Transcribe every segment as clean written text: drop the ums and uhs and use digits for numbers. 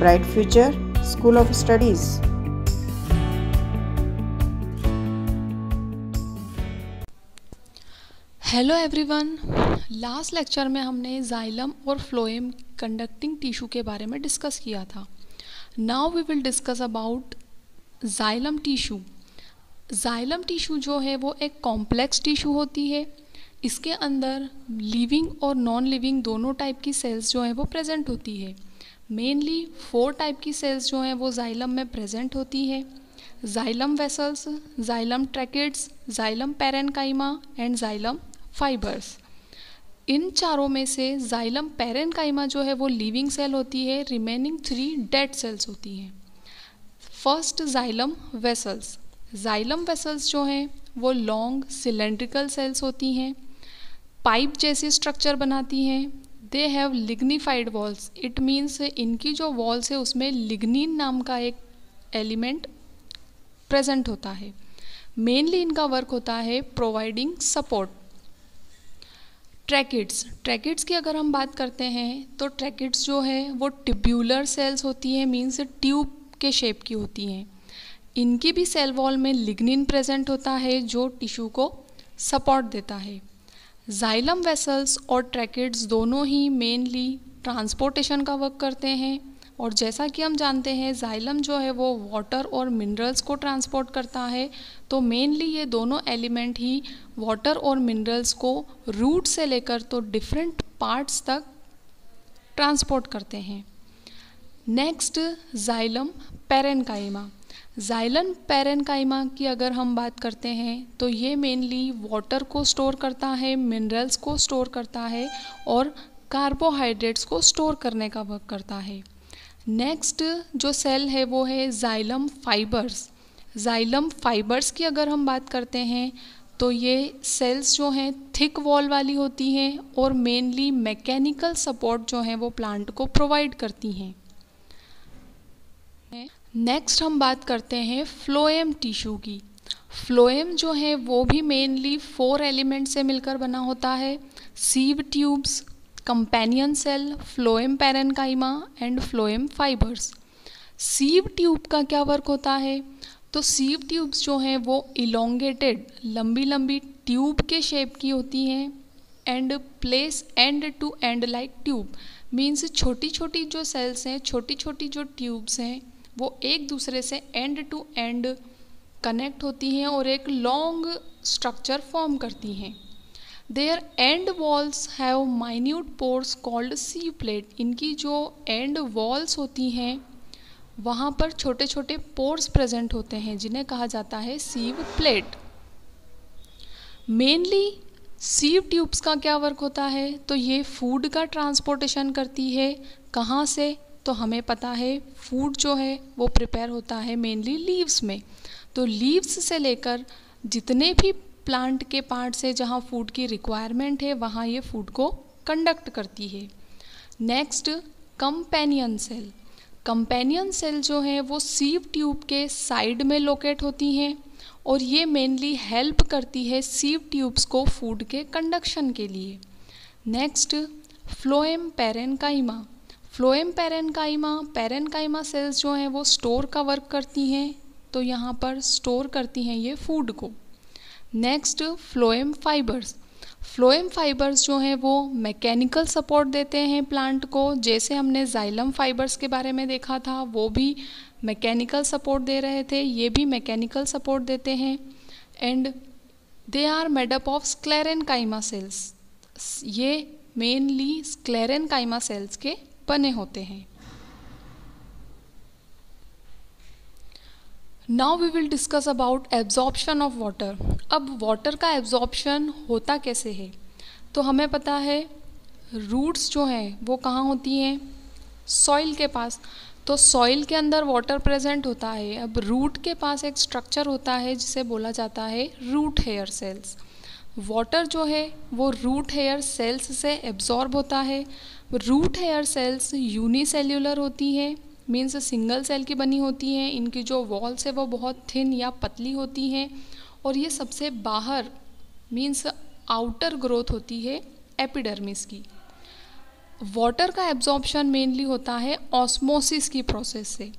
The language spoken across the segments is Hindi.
Bright Future School of Studies. Hello everyone, last lecture में हमने जाइलम और फ्लोएम कंडक्टिंग टिश्यू के बारे में डिस्कस किया था. Now we will discuss about xylem tissue. Xylem tissue जो है वो एक कॉम्प्लेक्स टिश्यू होती है. इसके अंदर लिविंग और नॉन लिविंग दोनों टाइप की सेल्स जो हैं वो प्रेजेंट होती है. मेनली 4 टाइप की सेल्स जो हैं वो जाइलम में प्रेजेंट होती है. Xylem vessels, xylem tracheids, xylem parenchyma and xylem fibres. इन चारों में से जाइलम पैरेन्काइमा जो है वो लिविंग सेल होती है. रिमेनिंग 3 डेड सेल्स होती हैं. First xylem vessels. Xylem vessels जो हैं वो लॉन्ग सिलेंड्रिकल सेल्स होती हैं, पाइप जैसी स्ट्रक्चर बनाती हैं. They have lignified walls. It means इनकी जो वॉल्स है उसमें लिग्निन नाम का एक एलिमेंट प्रेजेंट होता है. मेनली इनका वर्क होता है प्रोवाइडिंग सपोर्ट. ट्रैकेट्स. ट्रैकेट्स की अगर हम बात करते हैं तो ट्रैकेट्स जो है वो ट्यूब्यूलर सेल्स होती हैं, मीन्स ट्यूब के शेप की होती हैं. इनकी भी सेल वॉल में लिग्निन प्रेजेंट होता है जो टिश्यू को सपोर्ट देता है. जाइलम वेसल्स और ट्रैकेट्स दोनों ही मेनली ट्रांसपोर्टेशन का वर्क करते हैं. और जैसा कि हम जानते हैं जाइलम जो है वो वाटर और मिनरल्स को ट्रांसपोर्ट करता है. तो मेनली ये दोनों एलिमेंट ही वाटर और मिनरल्स को रूट से लेकर तो डिफरेंट पार्ट्स तक ट्रांसपोर्ट करते हैं. Next xylem parenchyma. Xylem parenchyma की अगर हम बात करते हैं तो ये मेनली वाटर को स्टोर करता है, मिनरल्स को स्टोर करता है और कार्बोहाइड्रेट्स को स्टोर करने का वर्क करता है. नेक्स्ट जो सेल है वो है जाइलम फाइबर्स. जाइलम फाइबर्स की अगर हम बात करते हैं तो ये सेल्स जो हैं थिक वॉल वाली होती हैं और मेनली मैकेनिकल सपोर्ट जो है वो प्लांट को प्रोवाइड करती हैं. नेक्स्ट हम बात करते हैं फ्लोएम टिश्यू की. फ्लोएम जो है वो भी मेनली 4 एलिमेंट से मिलकर बना होता है. Sieve tubes, companion cell, phloem parenchyma and phloem fibres. Sieve tube का क्या वर्क होता है? तो सीव ट्यूब्स जो हैं वो इलोंगेटेड लंबी लंबी ट्यूब के शेप की होती हैं and place end to end like tube. Means छोटी छोटी जो सेल्स हैं, छोटी छोटी जो ट्यूब्स हैं वो एक दूसरे से एंड टू एंड कनेक्ट होती हैं और एक लॉन्ग स्ट्रक्चर फॉर्म करती हैं. Their end walls have minute pores called sieve plate. इनकी जो एंड वॉल्स होती हैं वहाँ पर छोटे छोटे पोर्स प्रेजेंट होते हैं जिन्हें कहा जाता है सीव प्लेट. मेनली सीव ट्यूब्स का क्या वर्क होता है? तो ये फूड का ट्रांसपोर्टेशन करती है. कहाँ से? तो हमें पता है फूड जो है वो प्रिपेयर होता है मेनली लीव्स में. तो लीव्स से लेकर जितने भी प्लांट के पार्ट्स हैं जहाँ फूड की रिक्वायरमेंट है वहाँ ये फूड को कंडक्ट करती है. Next companion cell. Companion cell जो है वो सीव ट्यूब के साइड में लोकेट होती हैं और ये मेनली हेल्प करती है सीव ट्यूब्स को फूड के कंडक्शन के लिए. Next phloem parenchyma. Phloem parenchyma cells जो हैं वो स्टोर का वर्क करती हैं. तो यहाँ पर स्टोर करती हैं ये फूड को. Next phloem fibres. Phloem fibres जो हैं वो मैकेनिकल सपोर्ट देते हैं प्लांट को. जैसे हमने जाइलम फाइबर्स के बारे में देखा था वो भी मैकेनिकल सपोर्ट दे रहे थे, ये भी मैकेनिकल सपोर्ट देते हैं. And they are made up of sclerenchyma cells. ये मेनली स्क्लेरेन्काइमा सेल्स के बने होते हैं. Now we will discuss about absorption of water. अब वाटर का एब्जॉर्प्शन होता कैसे है? तो हमें पता है रूट्स जो हैं वो कहाँ होती हैं? सॉइल के पास. तो सॉइल के अंदर वाटर प्रेजेंट होता है. अब रूट के पास एक स्ट्रक्चर होता है जिसे बोला जाता है रूट हेयर सेल्स. वाटर जो है वो रूट हेयर सेल्स से एब्जॉर्ब होता है. रूट हेयर सेल्स यूनिसेल्यूलर होती है, मीन्स सिंगल सेल की बनी होती हैं. इनकी जो वॉल्स है वो बहुत थिन या पतली होती हैं और ये सबसे बाहर मीन्स आउटर ग्रोथ होती है एपिडर्मिस की. वाटर का एब्जॉर्प्शन मेनली होता है ऑस्मोसिस की प्रोसेस से।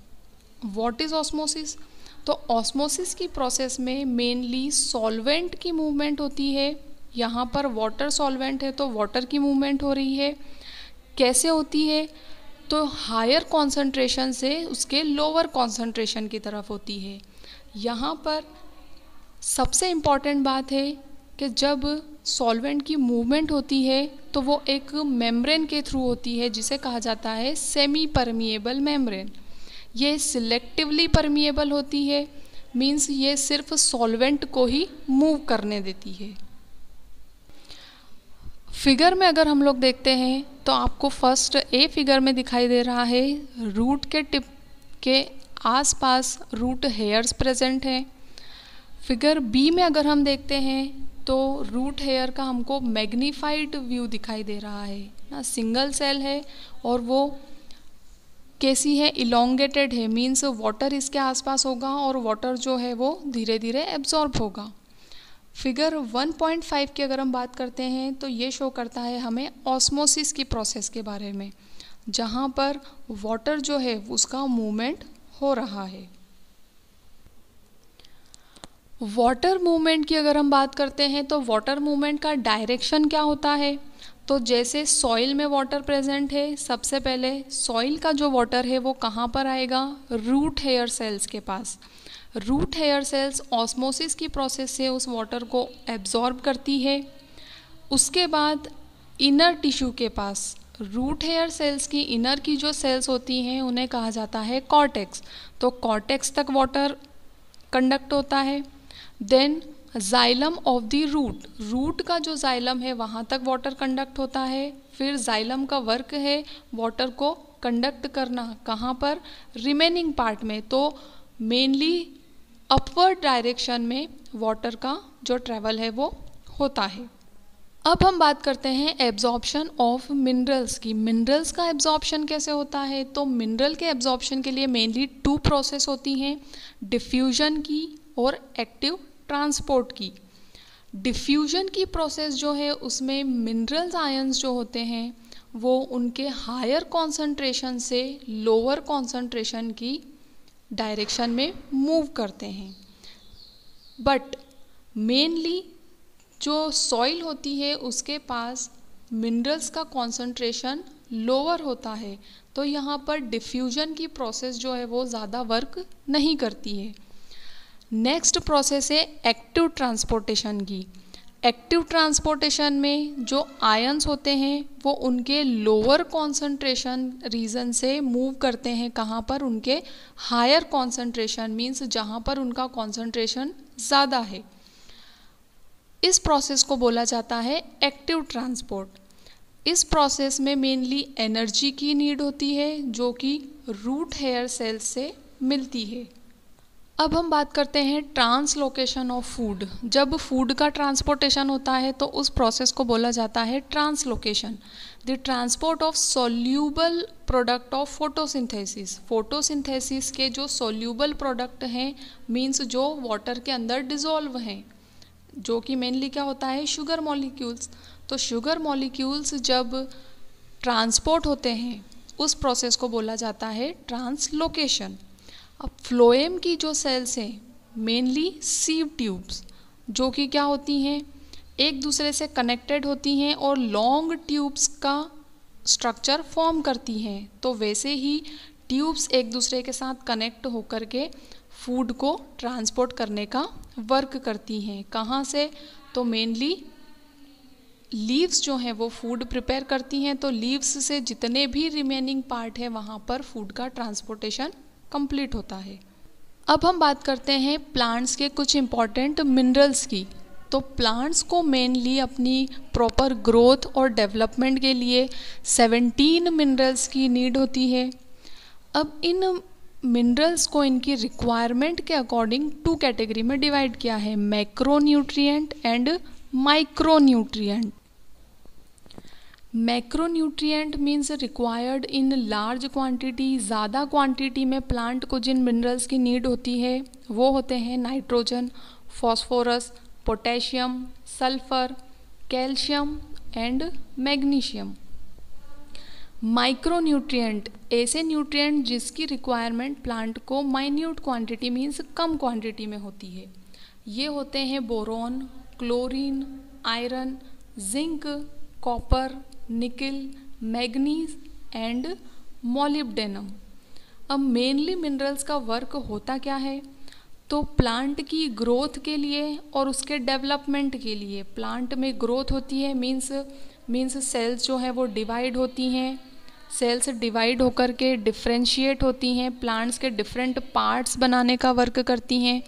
What is osmosis? तो ऑस्मोसिस की प्रोसेस में मेनली सॉल्वेंट की मूवमेंट होती है। यहाँ पर वाटर सॉल्वेंट है तो वाटर की मूवमेंट हो रही है। कैसे होती है? तो हायर कॉन्सेंट्रेशन से उसके लोअर कॉन्सेंट्रेशन की तरफ होती है। यहाँ पर सबसे इम्पॉर्टेंट बात है कि जब सॉल्वेंट की मूवमेंट होती है तो वो एक मेम्ब्रेन के थ्रू होती है जिसे कहा जाता है सेमी परमिएबल मेम्ब्रेन। ये सिलेक्टिवली परमिएबल होती है, मींस ये सिर्फ सॉल्वेंट को ही मूव करने देती है। फिगर में अगर हम लोग देखते हैं तो आपको फर्स्ट ए फिगर में दिखाई दे रहा है रूट के टिप के आसपास रूट हेयर्स प्रेजेंट हैं। फिगर बी में अगर हम देखते हैं तो रूट हेयर का हमको मैग्नीफाइड व्यू दिखाई दे रहा है ना, सिंगल सेल है और वो कैसी है, इलोंगेटेड है, मीन्स वाटर इसके आसपास होगा और वाटर जो है वो धीरे धीरे एब्जॉर्ब होगा। फिगर 1.5 की अगर हम बात करते हैं तो ये शो करता है हमें ऑस्मोसिस की प्रोसेस के बारे में, जहाँ पर वाटर जो है उसका मूवमेंट हो रहा है। वाटर मूवमेंट की अगर हम बात करते हैं तो वाटर मूवमेंट का डायरेक्शन क्या होता है? तो जैसे सॉइल में वाटर प्रेजेंट है, सबसे पहले सॉइल का जो वाटर है वो कहाँ पर आएगा? रूट हेयर सेल्स के पास। रूट हेयर सेल्स ऑस्मोसिस की प्रोसेस से उस वाटर को एब्जॉर्ब करती है। उसके बाद इनर टिश्यू के पास रूट हेयर सेल्स की इनर की जो सेल्स होती हैं उन्हें कहा जाता है कॉर्टेक्स। तो कॉर्टेक्स तक वाटर कंडक्ट होता है। Then xylem of the root का जो जाइलम है वहाँ तक वाटर कंडक्ट होता है। फिर जाइलम का वर्क है वाटर को कंडक्ट करना, कहाँ पर? रिमेनिंग पार्ट में। तो मेनली अपवर्ड डायरेक्शन में वाटर का जो ट्रेवल है वो होता है। अब हम बात करते हैं एब्जॉर्प्शन ऑफ मिनरल्स की। मिनरल्स का एब्जॉर्प्शन कैसे होता है? तो मिनरल के एब्जॉर्प्शन के लिए मेनली 2 प्रोसेस होती हैं, डिफ्यूजन की और एक्टिव ट्रांसपोर्ट की। डिफ्यूजन की प्रोसेस जो है उसमें मिनरल्स आयंस जो होते हैं वो उनके हायर कॉन्सेंट्रेशन से लोअर कॉन्सेंट्रेशन की डायरेक्शन में मूव करते हैं। बट मेनली जो सॉइल होती है उसके पास मिनरल्स का कॉन्सेंट्रेशन लोअर होता है, तो यहाँ पर डिफ्यूजन की प्रोसेस जो है वो ज़्यादा वर्क नहीं करती है। नेक्स्ट प्रोसेस है एक्टिव ट्रांसपोर्टेशन की। एक्टिव ट्रांसपोर्टेशन में जो आयंस होते हैं वो उनके लोअर कॉन्सेंट्रेशन रीजन से मूव करते हैं, कहाँ पर? उनके हायर कॉन्सेंट्रेशन, मीन्स जहाँ पर उनका कॉन्सेंट्रेशन ज़्यादा है। इस प्रोसेस को बोला जाता है एक्टिव ट्रांसपोर्ट। इस प्रोसेस में मेनली एनर्जी की नीड होती है जो कि रूट हेयर सेल्स से मिलती है। अब हम बात करते हैं ट्रांसलोकेशन ऑफ फूड। जब फूड का ट्रांसपोर्टेशन होता है तो उस प्रोसेस को बोला जाता है translocation. The transport of soluble product of photosynthesis. Photosynthesis के जो सोल्यूबल प्रोडक्ट हैं, मीन्स जो वाटर के अंदर डिज़ोल्व हैं, जो कि मेनली क्या होता है? Sugar molecules. तो शुगर मॉलिक्यूल्स जब ट्रांसपोर्ट होते हैं उस प्रोसेस को बोला जाता है ट्रांसलोकेशन। अब फ्लोएम की जो सेल्स हैं मेनली सीव ट्यूब्स, जो कि क्या होती हैं? एक दूसरे से कनेक्टेड होती हैं और लॉन्ग ट्यूब्स का स्ट्रक्चर फॉर्म करती हैं। तो वैसे ही ट्यूब्स एक दूसरे के साथ कनेक्ट होकर के फूड को ट्रांसपोर्ट करने का वर्क करती हैं। कहाँ से? तो मेनली लीव्स जो हैं वो फूड प्रिपेयर करती हैं, तो लीव्स से जितने भी रिमेनिंग पार्ट है वहाँ पर फूड का ट्रांसपोर्टेशन कंप्लीट होता है। अब हम बात करते हैं प्लांट्स के कुछ इम्पॉर्टेंट मिनरल्स की। तो प्लांट्स को मेनली अपनी प्रॉपर ग्रोथ और डेवलपमेंट के लिए 17 मिनरल्स की नीड होती है। अब इन मिनरल्स को इनकी रिक्वायरमेंट के अकॉर्डिंग 2 कैटेगरी में डिवाइड किया है, macronutrient and micronutrient. Macronutrient means required in large quantity. ज़्यादा क्वांटिटी में प्लांट को जिन मिनरल्स की नीड होती है वो होते हैं nitrogen, phosphorus, potassium, sulphur, calcium and magnesium. Micronutrient, ऐसे न्यूट्रिएंट जिसकी रिक्वायरमेंट प्लांट को माइन्यूट क्वांटिटी मीन्स कम क्वांटिटी में होती है। ये होते हैं boron, chlorine, iron, zinc, copper, निकल, मैग्नीज एंड मॉलिब्डेनम। अब मेनली मिनरल्स का वर्क होता क्या है, तो प्लांट की ग्रोथ के लिए और उसके डेवलपमेंट के लिए, प्लांट में ग्रोथ होती है मीन्स सेल्स जो है वो डिवाइड होती हैं, सेल्स डिवाइड होकर के डिफ्रेंशिएट होती हैं, प्लांट्स के डिफरेंट पार्ट्स बनाने का वर्क करती हैं।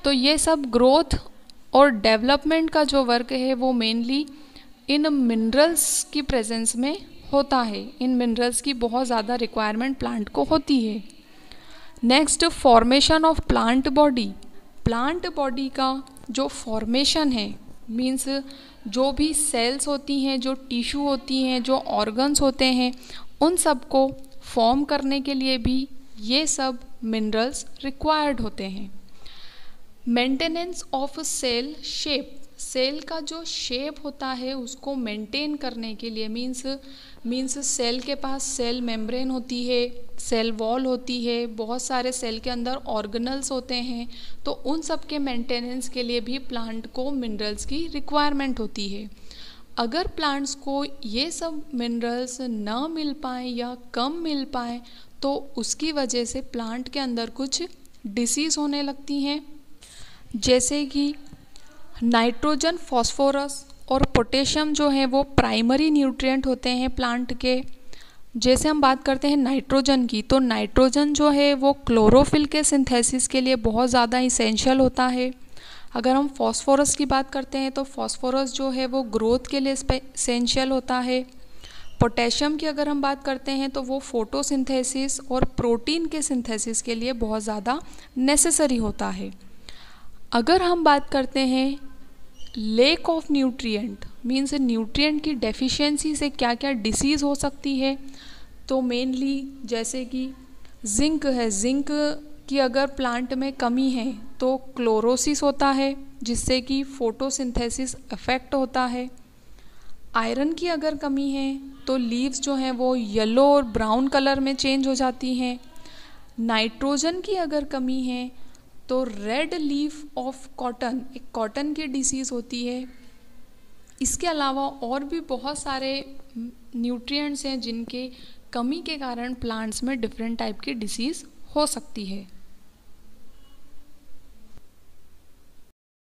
तो ये सब ग्रोथ और डेवलपमेंट का जो वर्क है वो मेनली इन मिनरल्स की प्रेजेंस में होता है। इन मिनरल्स की बहुत ज़्यादा रिक्वायरमेंट प्लांट को होती है। Next, formation of plant body. Plant body का जो फॉर्मेशन है मीन्स जो भी सेल्स होती हैं, जो टिश्यू होती हैं, जो ऑर्गन्स होते हैं, उन सब को फॉर्म करने के लिए भी ये सब मिनरल्स रिक्वायर्ड होते हैं। Maintenance of cell shape, cell का जो शेप होता है उसको मेंटेन करने के लिए मीन्स सेल के पास सेल मेम्ब्रेन होती है, सेल वॉल होती है, बहुत सारे सेल के अंदर ऑर्गेनल्स होते हैं, तो उन सब के मेंटेनेंस के लिए भी प्लांट को मिनरल्स की रिक्वायरमेंट होती है। अगर प्लांट्स को ये सब मिनरल्स ना मिल पाए या कम मिल पाए तो उसकी वजह से प्लांट के अंदर कुछ डिसीज़ होने लगती हैं, जैसे कि नाइट्रोजन, फॉस्फोरस और पोटेशियम जो है वो प्राइमरी न्यूट्रिएंट होते हैं प्लांट के। जैसे हम बात करते हैं नाइट्रोजन की, तो नाइट्रोजन जो है वो क्लोरोफिल के सिंथेसिस के लिए बहुत ज़्यादा इसेंशियल होता है। अगर हम फॉस्फोरस की बात करते हैं तो फॉस्फोरस जो है वो ग्रोथ के लिए इसेंशियल होता है। पोटेशियम की अगर हम बात करते हैं तो वो फोटोसिंथेसिस और प्रोटीन के सिंथेसिस के लिए बहुत ज़्यादा नेसेसरी होता है। अगर हम बात करते हैं lake of nutrient means nutrient की डेफिशिएंसी से क्या क्या डिसीज़ हो सकती है, तो मेनली जैसे कि जिंक है, जिंक की अगर प्लांट में कमी है तो क्लोरोसिस होता है जिससे कि फोटोसिंथेसिस अफेक्ट होता है। आयरन की अगर कमी है तो लीव्स जो हैं वो येलो और ब्राउन कलर में चेंज हो जाती हैं। नाइट्रोजन की अगर कमी है तो रेड लीफ ऑफ कॉटन, एक कॉटन की डिसीज़ होती है। इसके अलावा और भी बहुत सारे न्यूट्रिएंट्स हैं जिनके कमी के कारण प्लांट्स में डिफरेंट टाइप की डिसीज़ हो सकती है।